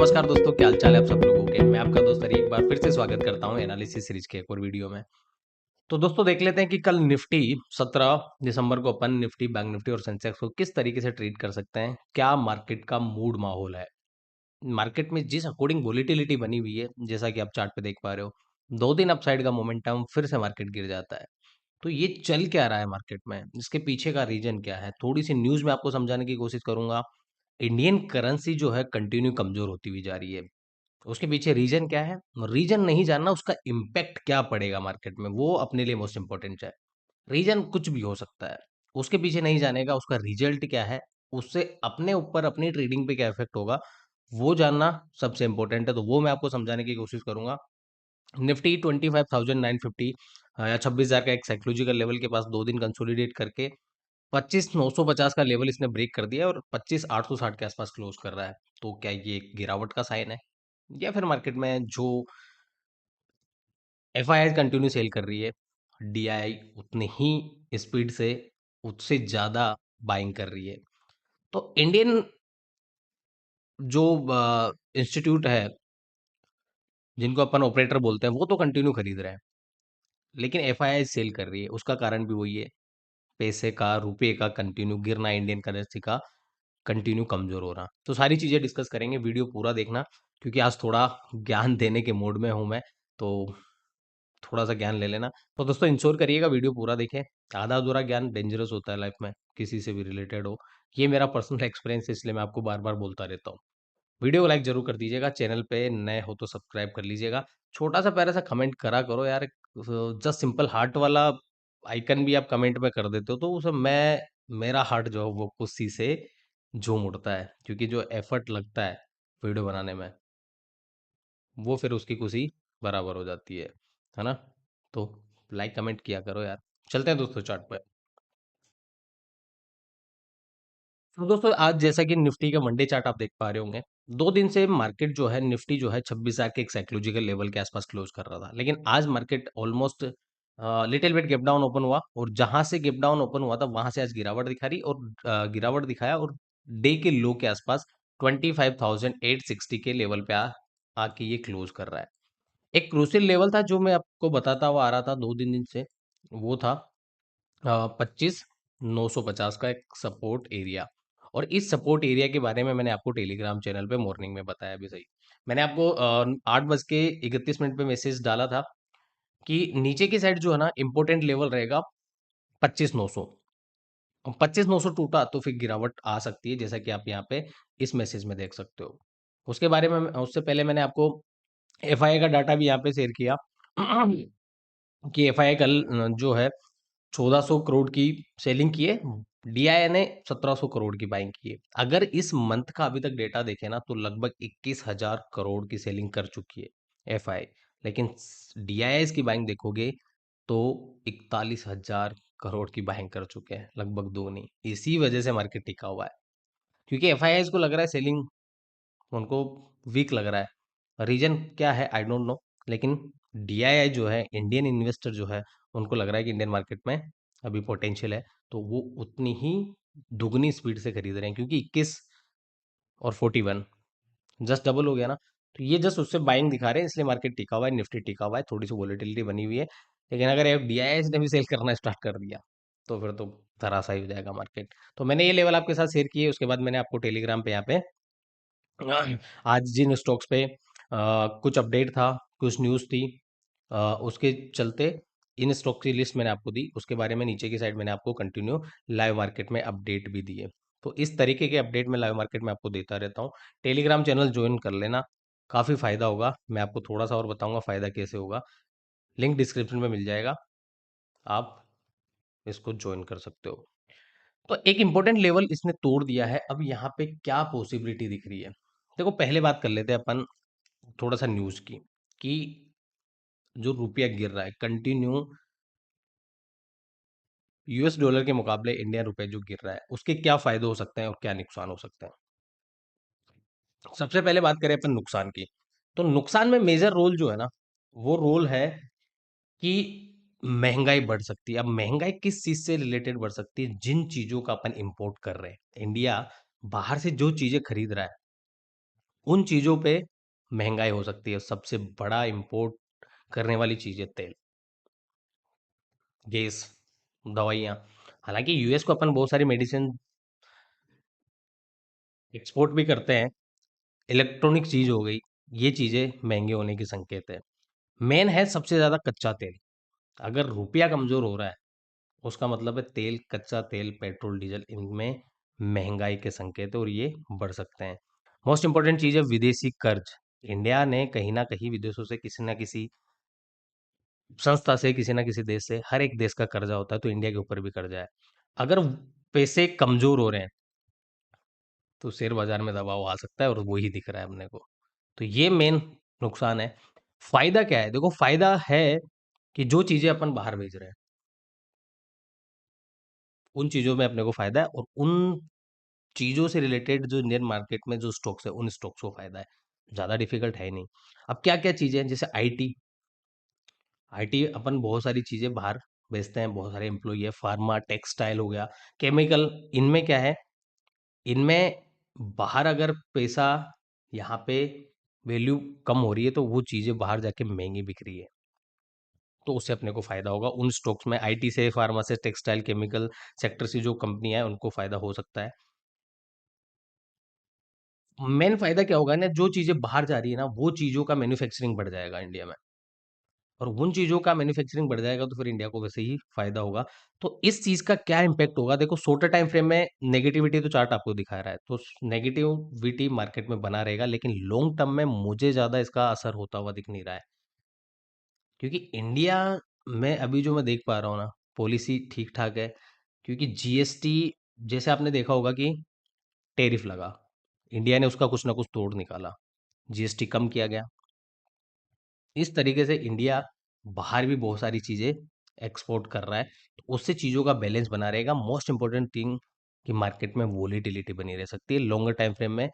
नमस्कार दोस्तों, क्या हाल चाल है आप सब लोगों के। मैं आपका दोस्त हरी एक बार फिर से स्वागत करता हूं एनालिसिस सीरीज के एक और वीडियो में। तो दोस्तों देख लेते हैं कि कल निफ्टी 17 दिसंबर को अपन निफ्टी, बैंक निफ्टी और सेंसेक्स को किस तरीके से ट्रीट कर सकते हैं। क्या मार्केट का मूड माहौल है, मार्केट में जिस अकॉर्डिंग वोलेटिलिटी बनी हुई है, जैसा कि आप चार्ट पे देख पा रहे हो, 2 दिन अपसाइड का मोमेंटम, फिर से मार्केट गिर जाता है। तो ये चल क्या रहा है मार्केट में, इसके पीछे का रीजन क्या है, थोड़ी सी न्यूज में आपको समझाने की कोशिश करूंगा। इंडियन करेंसी जो है कंटिन्यू कमजोर होती हुई जा रही है। उसके पीछे रीजन क्या है, रीजन नहीं जानना, उसका इम्पैक्ट क्या पड़ेगा मार्केट में, वो अपने लिए मोस्ट इंपॉर्टेंट है। रीजन कुछ भी हो सकता है, उसके पीछे नहीं जानेगा, उसका रिजल्ट क्या है, उससे अपने ऊपर अपनी ट्रेडिंग पे क्या इफेक्ट होगा, वो जानना सबसे इंपॉर्टेंट है। तो वो मैं आपको समझाने की कोशिश करूंगा। निफ्टी 25,950 या 26,000 का एक साइकोलॉजिकल लेवल के पास 2 दिन कंसोलिडेट करके 25,950 का लेवल इसने ब्रेक कर दिया और 25,860 के आसपास क्लोज कर रहा है। तो क्या ये एक गिरावट का साइन है, या फिर मार्केट में जो एफआईआई कंटिन्यू सेल कर रही है, डीआई उतनी ही स्पीड से, उससे ज्यादा बाइंग कर रही है। तो इंडियन जो इंस्टीट्यूट है, जिनको अपन ऑपरेटर बोलते हैं, वो तो कंटिन्यू खरीद रहे हैं, लेकिन एफआईआई सेल कर रही है। उसका कारण भी वही है, पैसे का, रुपए का कंटिन्यू गिरना, इंडियन करेंसी का कंटिन्यू कमजोर हो रहा। तो सारी चीजें डिस्कस करेंगे, वीडियो पूरा देखना, क्योंकि आज थोड़ा ज्ञान देने के मूड में हूं मैं। तो थोड़ा सा ज्ञान ले लेना। तो दोस्तों इंश्योर करिएगा वीडियो पूरा देखें। आधा अधूरा ज्ञान डेंजरस होता है लाइफ में, किसी से भी रिलेटेड हो। ये मेरा पर्सनल एक्सपीरियंस है, इसलिए मैं आपको बार बार बोलता रहता हूँ। वीडियो को लाइक जरूर कर दीजिएगा, चैनल पे नए हो तो सब्सक्राइब कर लीजिएगा। छोटा सा प्यारा सा कमेंट करा करो यार, जस्ट सिंपल हार्ट वाला आइकन भी आप कमेंट में कर देते हो तो उसे मैं, मेरा हार्ट जो है वो खुशी से झूम उठता है, क्योंकि जो एफर्ट लगता है वीडियो बनाने में, वो फिर उसकी खुशी बराबर हो जाती है ना। तो लाइक कमेंट किया करो यार। चलते हैं दोस्तों चार्ट पे। तो दोस्तों आज जैसा कि निफ्टी का मंडे चार्ट आप देख पा रहे होंगे, 2 दिन से मार्केट जो है, निफ्टी जो है 26,000 के एक साइकोलॉजिकल लेवल के आसपास क्लोज कर रहा था, लेकिन आज market almost little bit gap down open हुआ, और जहां से गैप डाउन ओपन हुआ था वहां से आज गिरावट दिखा रही, और गिरावट दिखाया, और डे के लो के आसपास 25,860 के लेवल पे आके ये क्लोज कर रहा है। एक क्रूशियल लेवल था जो मैं आपको बताता हुआ आ रहा था 2 दिन से, वो था 25,950 का एक सपोर्ट एरिया। और इस सपोर्ट एरिया के बारे में मैंने आपको टेलीग्राम चैनल पे मॉर्निंग में बताया भी सही। मैंने आपको 8:31 पे मैसेज डाला था कि नीचे की साइड जो है ना, इंपॉर्टेंट लेवल रहेगा 25,900। 25,900 टूटा तो फिर गिरावट आ सकती है, जैसा कि आप यहाँ पे इस मैसेज में देख सकते हो। उसके बारे में, उससे पहले मैंने आपको एफआईआई का डाटा भी यहाँ पे शेयर किया कि एफआईआई कल जो है 1400 करोड़ की सेलिंग की है, डीआईआई ने 1700 करोड़ की बाइंग की है। अगर इस मंथ का अभी तक डेटा देखें ना, तो लगभग 21,000 करोड़ की सेलिंग कर चुकी है एफआई। लेकिन डीआईआई की बाइंग देखोगे तो 41,000 करोड़ की बाइंग कर चुके हैं, लगभग दोगुनी। इसी वजह से मार्केट टिका हुआ है, क्योंकि एफआईआई को लग रहा है सेलिंग उनको वीक लग रहा है। रीजन क्या है आई डोंट नो, लेकिन डीआईआई जो है, इंडियन इन्वेस्टर जो है, उनको लग रहा है कि इंडियन मार्केट में अभी पोटेंशियल है, तो वो उतनी ही दुगनी स्पीड से खरीद रहे हैं, क्योंकि 21 और 41 जस्ट डबल हो गया ना। तो ये जस्ट उससे बाइंग दिखा रहे हैं, इसलिए मार्केट टिका हुआ है, निफ्टी टिका हुआ है, थोड़ी सी वोलेटिलिटी बनी हुई है। लेकिन अगर डीआईआई ने भी सेल करना स्टार्ट कर दिया तो फिर तो धराशायी हो जाएगा मार्केट। तो मैंने ये लेवल आपके साथ शेयर किए, उसके बाद मैंने आपको टेलीग्राम पे यहाँ पे आज जिन स्टॉक्स पे कुछ अपडेट था, कुछ न्यूज़ थी, उसके चलते इन स्टॉक की लिस्ट मैंने आपको दी, उसके बारे में नीचे की साइड मैंने आपको कंटिन्यू लाइव मार्केट में अपडेट भी दिए। तो इस तरीके के अपडेट मैं लाइव मार्केट में आपको देता रहता हूँ। टेलीग्राम चैनल ज्वाइन कर लेना, काफ़ी फायदा होगा। मैं आपको थोड़ा सा और बताऊंगा फायदा कैसे होगा, लिंक डिस्क्रिप्शन में मिल जाएगा, आप इसको ज्वाइन कर सकते हो। तो एक इंपॉर्टेंट लेवल इसने तोड़ दिया है, अब यहाँ पे क्या पॉसिबिलिटी दिख रही है। देखो पहले बात कर लेते हैं अपन थोड़ा सा न्यूज़ की, कि जो रुपया गिर रहा है कंटिन्यू, यूएस डॉलर के मुकाबले इंडिया रुपए जो गिर रहा है, उसके क्या फायदे हो सकते हैं और क्या नुकसान हो सकते हैं। सबसे पहले बात करें अपन नुकसान की, तो नुकसान में मेजर रोल जो है ना, वो रोल है कि महंगाई बढ़ सकती है। अब महंगाई किस चीज से रिलेटेड बढ़ सकती है, जिन चीजों का अपन इंपोर्ट कर रहे हैं। इंडिया बाहर से जो चीजें खरीद रहा है, उन चीज़ों पे महंगाई हो सकती है। सबसे बड़ा इम्पोर्ट करने वाली चीज़ है तेल, गैस, दवाइयाँ। हालाँकि यूएस को अपन बहुत सारी मेडिसिन एक्सपोर्ट भी करते हैं, इलेक्ट्रॉनिक चीज़ हो गई, ये चीज़ें महँगे होने के संकेत है। मेन है सबसे ज़्यादा कच्चा तेल। अगर रुपया कमज़ोर हो रहा है, उसका मतलब है तेल, कच्चा तेल, पेट्रोल, डीज़ल इनमें महँगाई के संकेत है और ये बढ़ सकते हैं। मोस्ट इम्पोर्टेंट चीज़ है विदेशी कर्ज। इंडिया ने कहीं न कहीं विदेशों से किसी न किसी संस्था से, किसी न किसी देश से, हर एक देश का कर्जा होता है, तो इंडिया के ऊपर भी कर्जा है। अगर पैसे कमज़ोर हो रहे हैं, तो शेयर बाज़ार में दबाव आ सकता है और वो ही दिख रहा है अपने को। तो ये मेन नुकसान है। फ़ायदा क्या है? देखो फ़ायदा है कि जो चीज़ें अपन बाहर भेज रहे हैं, उन चीज़ों में अपने को फ़ायदा है और उन चीज़ों से रिलेटेड जो इंडियन मार्केट में जो स्टॉक्स है, उन स्टॉक्स को फ़ायदा है। ज़्यादा डिफ़िकल्ट है ही नहीं। अब क्या-क्या चीज़ें हैं जैसे आईटी, आईटी अपन बहुत सारी चीज़ें बाहर भेजते हैं, बहुत सारे एम्प्लॉयी है, फार्मा, टेक्सटाइल हो गया, केमिकल, इनमें क्या है, इनमें बाहर अगर पैसा यहाँ पे वैल्यू कम हो रही है, तो वो चीज़ें बाहर जाके महँगी बिक रही है। तो उससे अपने को फ़ायदा होगा। उन स्टॉक्स में आईटी से, फार्मा से, टेक्सटाइल, केमिकल सेक्टर से जो कंपनियाँ हैं, उनको फ़ायदा हो सकता है। मेन फ़ायदा क्या होगा ना, जो चीज़ें बाहर जा रही है ना, वो चीज़ों का मैन्युफैक्चरिंग बढ़ जाएगा इंडिया में और उन चीज़ों का मैन्युफैक्चरिंग बढ़ जाएगा, तो फिर इंडिया को वैसे ही फ़ायदा होगा। तो इस चीज़ का क्या इम्पैक्ट होगा? देखो शॉर्टर टाइम फ्रेम में नेगेटिविटी तो चार्ट आपको दिखा रहा है, तो नेगेटिविटी मार्केट में बना रहेगा, लेकिन लॉन्ग टर्म में मुझे ज़्यादा इसका असर होता हुआ दिख नहीं रहा है। क्योंकि इंडिया में अभी जो मैं देख पा रहा हूँ ना, पॉलिसी ठीक-ठाक है, क्योंकि जीएसटी जैसे आपने देखा होगा कि टैरिफ लगा, इंडिया ने उसका कुछ ना कुछ तोड़ निकाला, जीएसटी कम किया गया। इस तरीके से इंडिया बाहर भी बहुत सारी चीज़ें एक्सपोर्ट कर रहा है, तो उससे चीज़ों का बैलेंस बना रहेगा। मोस्ट इम्पोर्टेंट थिंग कि मार्केट में वोलेटिलिटी बनी रह सकती है। लॉन्गर टाइम फ्रेम में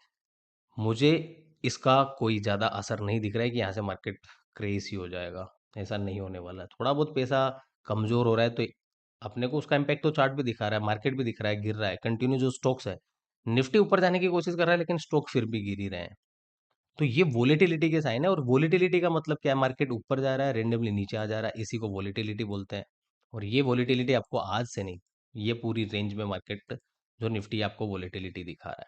मुझे इसका कोई ज़्यादा असर नहीं दिख रहा है कि यहाँ से मार्केट क्रेज़ ही हो जाएगा, ऐसा नहीं होने वाला है। थोड़ा बहुत पैसा कमज़ोर हो रहा है, तो अपने को उसका इम्पैक्ट तो चार्ट भी दिखा रहा है, मार्केट भी दिख रहा है, गिर रहा है। कंटिन्यू जो स्टॉक्स है, निफ्टी ऊपर जाने की कोशिश कर रहा है, लेकिन स्टॉक फिर भी गिर ही रहे हैं। तो ये वोलेटिलिटी के साइन है और वोलेटिलिटी का मतलब क्या है, मार्केट ऊपर जा रहा है, रैंडमली नीचे आ जा रहा है, इसी को वोलेटिलिटी बोलते हैं। और ये वोलेटिलिटी आपको आज से नहीं, ये पूरी रेंज में मार्केट जो निफ्टी आपको वोलेटिलिटी दिखा रहा है,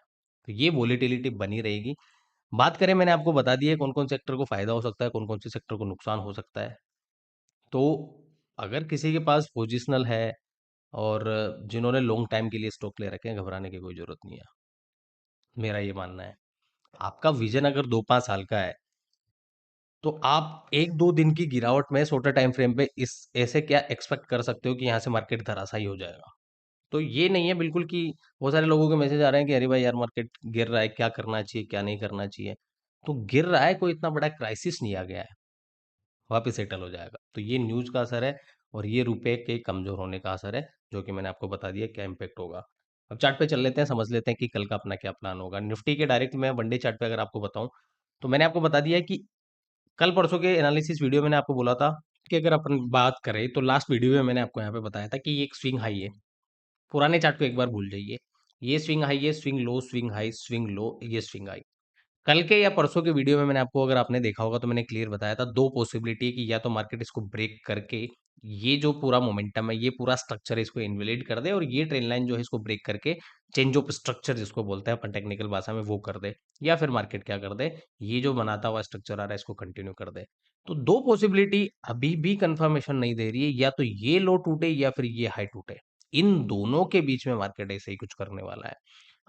तो ये वोलेटिलिटी बनी रहेगी। बात करें, मैंने आपको बता दिया है कौन कौन सेक्टर को फायदा हो सकता है, कौन कौन से सेक्टर को नुकसान हो सकता है। तो अगर किसी के पास पोजिशनल है और जिन्होंने लॉन्ग टाइम के लिए स्टॉक ले रखे हैं, घबराने की कोई जरूरत नहीं है, मेरा ये मानना है। आपका विजन अगर 2-5 साल का है, तो आप 1-2 दिन की गिरावट में शॉर्टर टाइम फ्रेम पे इस ऐसे क्या एक्सपेक्ट कर सकते हो कि यहाँ से मार्केट धराशायी हो जाएगा। तो ये नहीं है बिल्कुल कि बहुत सारे लोगों के मैसेज आ रहे हैं कि अरे भाई यार मार्केट गिर रहा है, क्या करना चाहिए, क्या नहीं करना चाहिए। तो गिर रहा है, कोई इतना बड़ा क्राइसिस नहीं आ गया है, वापस सेटल हो जाएगा। तो ये न्यूज़ का असर है और ये रुपए के कमज़ोर होने का असर है, जो कि मैंने आपको बता दिया क्या इम्पैक्ट होगा। अब चार्ट पे चल लेते हैं, समझ लेते हैं कि कल का अपना क्या प्लान होगा। निफ्टी के डायरेक्ट मैं वन डे चार्ट पे अगर आपको बताऊँ, तो मैंने आपको बता दिया है कि कल परसों के एनालिसिस वीडियो में मैंने आपको बोला था कि अगर अपन बात करें, तो लास्ट वीडियो में मैंने आपको यहाँ पे बताया था कि ये एक स्विंग हाई है। पुराने चार्ट को एक बार भूल जाइए। ये स्विंग हाई है, swing low, swing high, swing low, ये स्विंग हाई। कल के या परसों के वीडियो में मैंने आपको, अगर आपने देखा होगा, तो मैंने क्लियर बताया था दो पॉसिबिलिटी है कि या तो मार्केट इसको ब्रेक करके ये जो पूरा मोमेंटम है, ये पूरा स्ट्रक्चर है, इसको इनवैलिड कर दे और ये ट्रेंड लाइन जो है इसको ब्रेक करके चेंज ऑफ स्ट्रक्चर जिसको बोलते हैं अपन टेक्निकल भाषा में, वो कर दे। या फिर मार्केट क्या कर दे, ये जो बनाता हुआ स्ट्रक्चर आ रहा है इसको कंटिन्यू कर दे। तो दो पॉसिबिलिटी अभी भी कंफर्मेशन नहीं दे रही है, या तो ये लो टूटे या फिर ये हाई टूटे। इन दोनों के बीच में मार्केट ऐसे ही कुछ करने वाला है।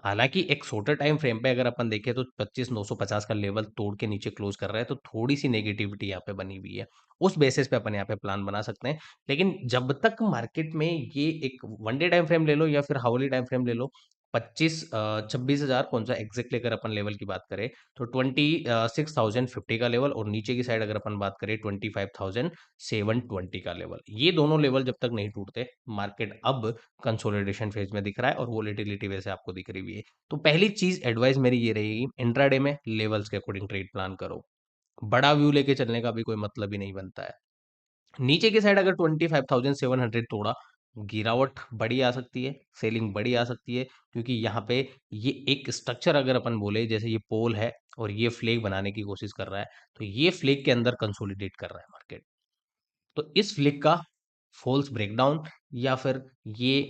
हालाँकि एक शॉर्टर टाइम फ्रेम पे अगर अपन देखें, तो 25,950 का लेवल तोड़ के नीचे क्लोज़ कर रहा है, तो थोड़ी-सी नेगेटिविटी यहाँ पे बनी हुई है। उस बेसिस पे अपन यहाँ पे प्लान बना सकते हैं। लेकिन जब तक मार्केट में ये एक वन डे टाइम फ्रेम ले लो या फिर हाउरली टाइम फ्रेम ले लो, 26,000 कौन-सा एग्ज़ैक्टली अगर अपन लेवल की बात करें, तो 26,050 का लेवल और नीचे की साइड अगर अपन बात करें 25,720 का लेवल। ये दोनों लेवल जब तक नहीं टूटते, मार्केट अब कंसोलिडेशन फेज में दिख रहा है और वोलेटिलिटी वैसे आपको दिख रही हुई है। तो पहली चीज एडवाइस मेरी ये रहेगी, इंट्राडे में लेवल्स के अकॉर्डिंग ट्रेड प्लान करो। बड़ा व्यू लेके चलने का भी कोई मतलब ही नहीं बनता है। नीचे की साइड अगर 25,700 तोड़ा, गिरावट बड़ी आ सकती है, सेलिंग बड़ी आ सकती है, क्योंकि यहाँ पे ये एक स्ट्रक्चर अगर अपन बोले, जैसे ये पोल है और ये फ्लैग बनाने की कोशिश कर रहा है, तो ये फ्लैग के अंदर कंसोलिडेट कर रहा है मार्केट। तो इस फ्लिक का फॉल्स ब्रेकडाउन या फिर ये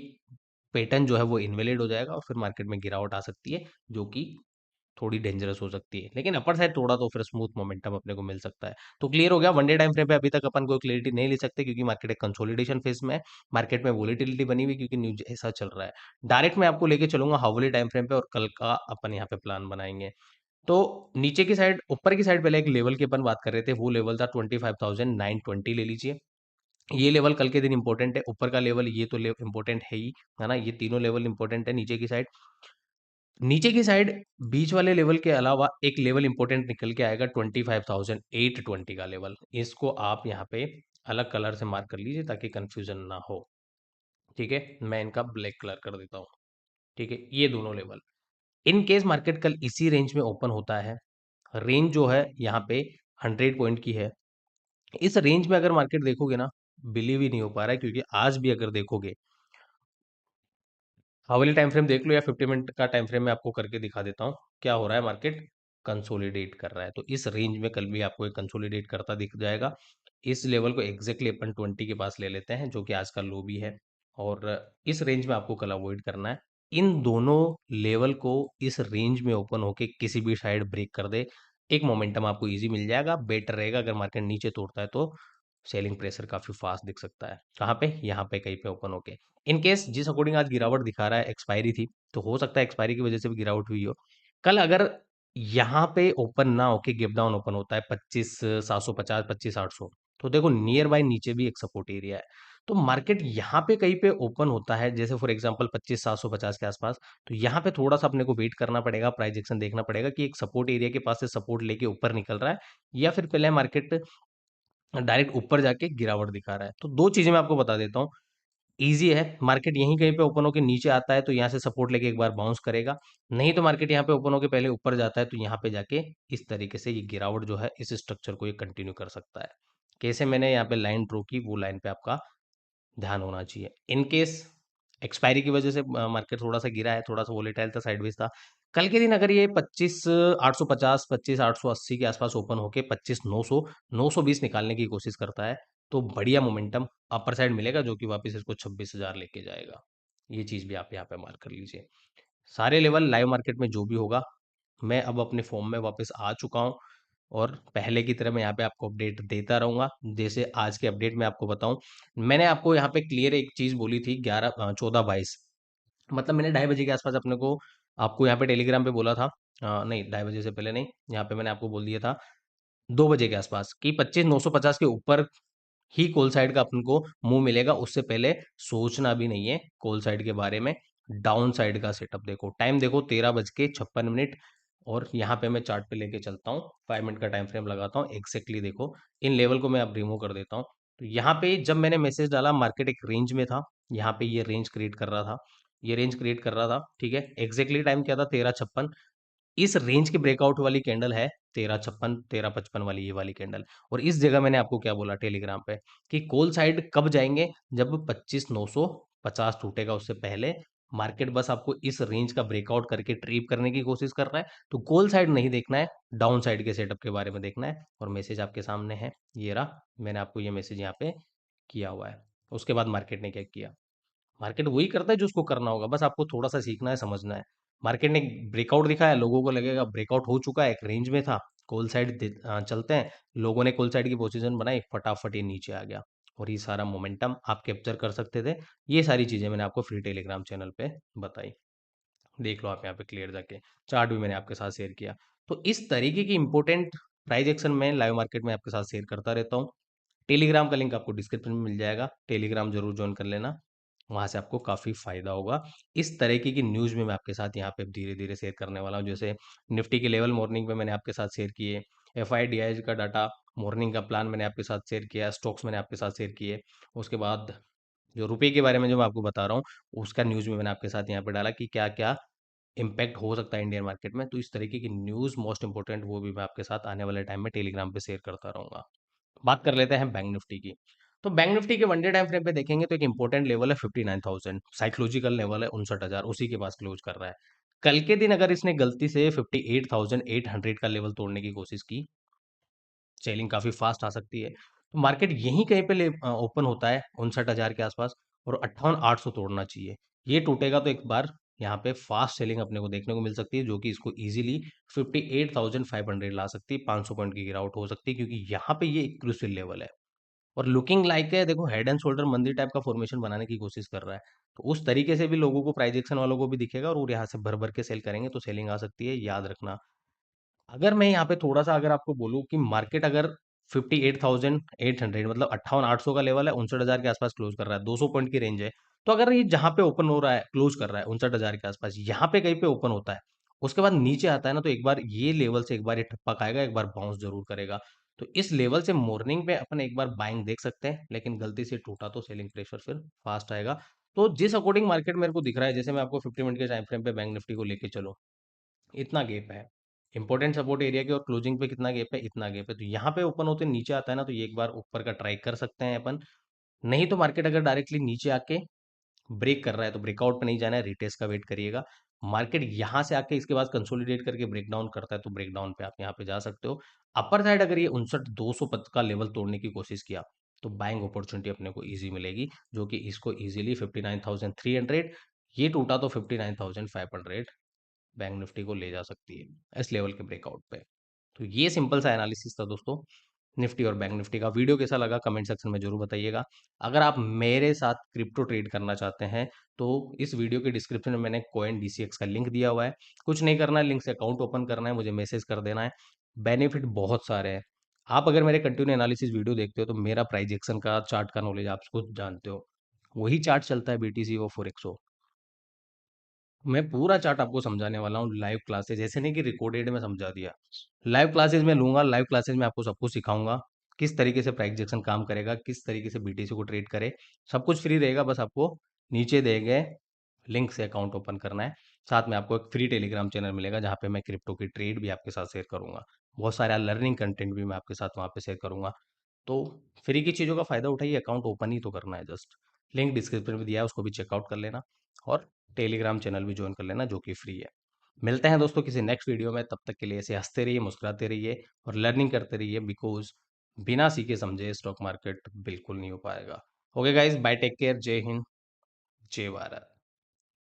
पैटर्न जो है वो इनवैलिड हो जाएगा और फिर मार्केट में गिरावट आ सकती है, जो कि थोड़ी डेंजरस हो सकती है। लेकिन अपर साइड थोड़ा तो फिर स्मूथ मोमेंटम अपने को मिल सकता है। तो क्लियर हो गया, वन डे टाइम फ्रेम पे अभी तक अपन कोई क्लियरिटी नहीं ले सकते, क्योंकि मार्केट एक कंसोलिडेशन फेज में है। मार्केट में वोलेटिलिटी बनी हुई, क्योंकि न्यूज ऐसा चल रहा है। डायरेक्ट मैं आपको लेके चलूंगा हाउली टाइम फ्रेम पे, और कल का अपन यहाँ पे प्लान बनाएंगे। तो नीचे की साइड, ऊपर की साइड पहले एक लेवल की अपन बात कर रहे थे, वो लेवल था 25,920, ले लीजिए। ये लेवल कल के दिन इंपॉर्टेंट है। ऊपर का लेवल ये तो इंपॉर्टेंट है ही, है ना, ये तीनों लेवल इंपॉर्टेंट है। नीचे की साइड बीच वाले लेवल के अलावा एक लेवल इंपॉर्टेंट निकल के आएगा, 25,820 का लेवल। इसको आप यहाँ पे अलग कलर से मार्क कर लीजिए ताकि कंफ्यूजन ना हो। ठीक है, मैं इनका ब्लैक कलर कर देता हूँ। ठीक है, ये दोनों लेवल, इन केस मार्केट कल इसी रेंज में ओपन होता है, रेंज जो है यहाँ पे 100 पॉइंट की है। इस रेंज में अगर मार्केट देखोगे ना, बिलीव ही नहीं हो पा रहा है, क्योंकि आज भी अगर देखोगे, हावली टाइम फ्रेम देख लो या 50 मिनट का टाइम फ्रेम में आपको करके दिखा देता हूँ क्या हो रहा है। मार्केट कंसोलिडेट कर रहा है, तो इस रेंज में कल भी आपको एक कंसोलिडेट करता दिख जाएगा। इस लेवल को एग्जैक्टली अपन 20 के पास ले लेते हैं, जो कि आज का लो भी है, और इस रेंज में आपको कल अवॉइड करना है। इन दोनों लेवल को इस रेंज में ओपन होके किसी भी साइड ब्रेक कर दे, एक मोमेंटम आपको इजी मिल जाएगा, बेटर रहेगा। अगर मार्केट नीचे तोड़ता है तो सेलिंग प्रेशर काफी फास्ट दिख सकता है। कहाँ पे? यहाँ पे कहीं पे ओपन होके। इन केस जिस अकॉर्डिंग आज गिरावट दिखा रहा है, एक्सपायरी थी, तो हो सकता है एक्सपायरी की वजह से भी गिरावट हुई हो। कल अगर यहाँ पे ओपन ना होके गैप डाउन ओपन होता है 25,750, 25,800, तो देखो नियर बाय नीचे भी एक सपोर्ट एरिया है। तो मार्केट यहाँ पे कहीं पे ओपन होता है, जैसे फॉर एग्जांपल 25,750 के आसपास, तो यहाँ पे थोड़ा सा अपने को वेट करना पड़ेगा, प्राइस एक्शन देखना पड़ेगा कि एक सपोर्ट एरिया के पास से सपोर्ट लेके ऊपर निकल रहा है, या फिर पहले मार्केट डायरेक्ट ऊपर जाके गिरावट दिखा रहा है। तो दो चीजें मैं आपको बता देता हूँ, ईज़ी है। मार्केट यहीं कहीं पे ओपन होके नीचे आता है तो यहाँ से सपोर्ट लेके एक बार बाउंस करेगा। नहीं तो मार्केट यहाँ पे ओपन होके पहले ऊपर जाता है, तो यहाँ पे जाके इस तरीके से ये गिरावट जो है, इस स्ट्रक्चर को ये कंटिन्यू कर सकता है। कैसे मैंने यहाँ पे लाइन ड्रॉ की, वो लाइन पे आपका ध्यान होना चाहिए। इन केस एक्सपायरी की वजह से मार्केट थोड़ा सा गिरा है, थोड़ा सा वोलेटाइल था, साइडवेज था। कल के दिन अगर ये 25,850, 25,880 के आसपास ओपन होके 25,900, 920 निकालने की कोशिश करता है, तो बढ़िया मोमेंटम अपर साइड मिलेगा, जो कि वापस इसको 26,000 लेके जाएगा। ये चीज भी आप यहाँ पे मार्क कर लीजिए। सारे लेवल लाइव मार्केट में जो भी होगा, मैं अब अपने फॉर्म में वापस आ चुका हूँ, और पहले की तरह मैं यहाँ पे आपको अपडेट देता रहूंगा। जैसे आज के अपडेट में आपको बताऊं, मैंने आपको यहाँ पे क्लियर एक चीज बोली थी, 14 14 22, मतलब मैंने 2:30 बजे के आसपास अपने को आपको यहाँ पे टेलीग्राम पे बोला था। नहीं, 2:30 बजे से पहले नहीं, यहाँ पे मैंने आपको बोल दिया था 2 बजे के आसपास कि 25,950 के ऊपर ही कॉल साइड का अपन को मुंह मिलेगा। उससे पहले सोचना भी नहीं है कॉल साइड के बारे में। डाउन साइड का सेटअप देखो, टाइम देखो 13:56। और यहाँ पे मैं चार्ट पे लेके चलता हूँ, 5 मिनट का टाइम फ्रेम लगाता हूँ, एग्जैक्टली देखो इन लेवल को मैं अब रिमूव कर देता हूँ। तो यहाँ पे जब मैंने मैसेज डाला, मार्केट एक रेंज में था, यहाँ पे ये रेंज क्रिएट कर रहा था, ये रेंज क्रिएट कर रहा था, ठीक है। एग्जैक्टली टाइम क्या था? 13:56। इस रेंज की ब्रेकआउट वाली कैंडल है 13:56, 13:55 वाली, ये वाली कैंडल। और इस जगह मैंने आपको क्या बोला टेलीग्राम पे, कि कॉल साइड कब जाएंगे? जब 25,950 टूटेगा, उससे पहले मार्केट बस आपको इस रेंज का ब्रेकआउट करके ट्रिप करने की कोशिश कर रहा है। तो कॉल साइड नहीं देखना है, डाउन साइड के सेटअप के बारे में देखना है। और मैसेज आपके सामने है, ये रहा, मैंने आपको ये मैसेज यहाँ पे किया हुआ है। उसके बाद मार्केट ने क्या किया? मार्केट वही करता है जो उसको करना होगा, बस आपको थोड़ा सा सीखना है, समझना है। मार्केट ने ब्रेकआउट दिखाया, लोगों को लगेगा ब्रेकआउट हो चुका है, एक रेंज में था, कॉल साइड चलते हैं। लोगों ने कॉल साइड की पोजीशन बनाई, फटाफट ये नीचे आ गया, और ये सारा मोमेंटम आप कैप्चर कर सकते थे। ये सारी चीजें मैंने आपको फ्री टेलीग्राम चैनल पे बताई, देख लो आप यहाँ पे क्लियर जाके। चार्ट भी मैंने आपके साथ शेयर किया। तो इस तरीके की इंपॉर्टेंट प्राइस एक्शन में लाइव मार्केट में आपके साथ शेयर करता रहता हूँ। टेलीग्राम का लिंक आपको डिस्क्रिप्शन में मिल जाएगा, टेलीग्राम जरूर ज्वाइन कर लेना, वहां से आपको काफी फायदा होगा। इस तरीके की न्यूज में मैं आपके साथ यहाँ पे धीरे धीरे शेयर करने वाला हूँ। जैसे निफ्टी के लेवल मॉर्निंग में मैंने आपके साथ शेयर किए, FIDI का डाटा मॉर्निंग का प्लान मैंने आपके साथ शेयर किया, स्टॉक्स मैंने आपके साथ शेयर किए। उसके बाद जो रुपए के बारे में जो मैं आपको बता रहा हूँ, उसका न्यूज में मैंने आपके साथ यहाँ पे डाला कि क्या क्या इम्पैक्ट हो सकता है इंडियन मार्केट में। तो इस तरीके की न्यूज मोस्ट इंपोर्टेंट, वो भी मैं आपके साथ आने वाले टाइम में टेलीग्राम पे शेयर करता रहूंगा। बात कर लेते हैं बैंक निफ्टी की। तो बैंक निफ्टी के वन डे टाइम फ्रेम पे देखेंगे तो एक इंपॉर्टेंट लेवल है 59,000, साइकोलॉजिकल लेवल है 59,000, उसी के पास क्लोज कर रहा है। कल के दिन अगर इसने गलती से 58,800 का लेवल तोड़ने की कोशिश की, सेलिंग काफी फास्ट आ सकती है। तो मार्केट यहीं कहीं पे ओपन होता है 59,000 के आसपास, और 58,800 तोड़ना चाहिए। ये टूटेगा तो एक बार यहाँ पे फास्ट सेलिंग अपने को देखने को मिल सकती है, जो कि इसको इजीली 58,500 ला सकती है, 500 पॉइंट की गिरावट हो सकती है, क्योंकि यहाँ पे ये एक क्रूशियल लेवल है। और लुकिंग लाइक है, देखो हेड एंड शोल्डर मंदिर टाइप का फॉर्मेशन बनाने की कोशिश कर रहा है। तो उस तरीके से भी लोगों को, प्राइस एक्शन वालों को भी दिखेगा, और वो यहाँ से भर भर के सेल करेंगे तो सेलिंग आ सकती है, याद रखना। अगर मैं यहाँ पे थोड़ा-सा अगर आपको बोलूँ कि मार्केट अगर 58,800, मतलब 58,800 का लेवल है, 59,000 के आसपास क्लोज कर रहा है, 200 पॉइंट की रेंज है। तो अगर ये जहाँ पे ओपन हो रहा है, क्लोज कर रहा है 59,000 के आसपास, यहाँ पे कहीं पे ओपन होता है, उसके बाद नीचे आता है ना, तो एक बार ये लेवल से एक बार ये ठप्पा खाएगा, एक बार बाउंस ज़रूर करेगा। तो इस लेवल से मॉर्निंग में अपन एक बार बाइंग देख सकते हैं, लेकिन गलती से टूटा तो सेलिंग प्रेशर फिर फास्ट आएगा। तो जिस अकॉर्डिंग मार्केट मेरे को दिख रहा है, जैसे मैं आपको 50 मिनट के टाइम फ्रेम पे बैंक निफ्टी को लेके चलूँ, इतना गैप है। इंपॉर्टेंट सपोर्ट एरिया के और क्लोजिंग पे कितना गैप है? इतना गैप है। तो यहाँ पे ओपन होते नीचे आता है ना, तो ये एक बार ऊपर का ट्राई कर सकते हैं अपन। नहीं तो मार्केट अगर डायरेक्टली नीचे आके ब्रेक कर रहा है तो ब्रेकआउट पे नहीं जाना है, रिटेस्ट का वेट करिएगा। मार्केट यहाँ से आके इसके बाद कंसोलिडेट करके ब्रेकडाउन करता है तो ब्रेकडाउन पे आप यहाँ पे जा सकते हो। अपर साइड अगर ये 59,200 पद का लेवल तोड़ने की कोशिश किया तो बाइंग अपॉर्चुनिटी अपने को ईजी मिलेगी, जो कि इसको इजीली 59,300, ये टूटा तो 59,500 बैंक निफ्टी को ले जा सकती है इस लेवल के ब्रेकआउट पे। तो ये सिंपल सा एनालिसिस था दोस्तों, निफ्टी और बैंक निफ्टी का। वीडियो कैसा लगा कमेंट सेक्शन में जरूर बताइएगा। अगर आप मेरे साथ क्रिप्टो ट्रेड करना चाहते हैं तो इस वीडियो के डिस्क्रिप्शन में मैंने कॉइन डीसीएक्स का लिंक दिया हुआ है। कुछ नहीं करना है, लिंक से अकाउंट ओपन करना है, मुझे मैसेज कर देना है। बेनिफिट बहुत सारे हैं। आप अगर मेरे कंटिन्यू एनालिसिस वीडियो देखते हो तो मेरा प्राइस एक्शन का, चार्ट का नॉलेज आप खुद जानते हो। वही चार्ट चलता है बीटीसी हो, फॉरेक्स हो। मैं पूरा चार्ट आपको समझाने वाला हूँ लाइव क्लासेस, ऐसे नहीं कि रिकॉर्डेड में समझा दिया। लाइव क्लासेस में लूंगा, लाइव क्लासेस में आपको सब कुछ सिखाऊंगा, किस तरीके से प्राइस एक्शन काम करेगा, किस तरीके से बीटीसी को ट्रेड करे। सब कुछ फ्री रहेगा, बस आपको नीचे दिए गए लिंक से अकाउंट ओपन करना है। साथ में आपको एक फ्री टेलीग्राम चैनल मिलेगा जहाँ पे मैं क्रिप्टो की ट्रेड भी आपके साथ शेयर करूंगा। बहुत सारा लर्निंग कंटेंट भी मैं आपके साथ वहाँ पे शेयर करूंगा। तो फ्री की चीज़ों का फ़ायदा उठाइए, अकाउंट ओपन ही तो करना है जस्ट। लिंक डिस्क्रिप्शन में दिया है, उसको भी चेकआउट कर लेना, और टेलीग्राम चैनल भी ज्वाइन कर लेना जो कि फ्री है। मिलते हैं दोस्तों किसी नेक्स्ट वीडियो में, तब तक के लिए ऐसे हंसते रहिए, मुस्कुराते रहिए और लर्निंग करते रहिए, बिकॉज बिना सीखे समझे स्टॉक मार्केट बिल्कुल नहीं हो पाएगा। Okay guys, bye, take care, Jai Hind, जय भारत।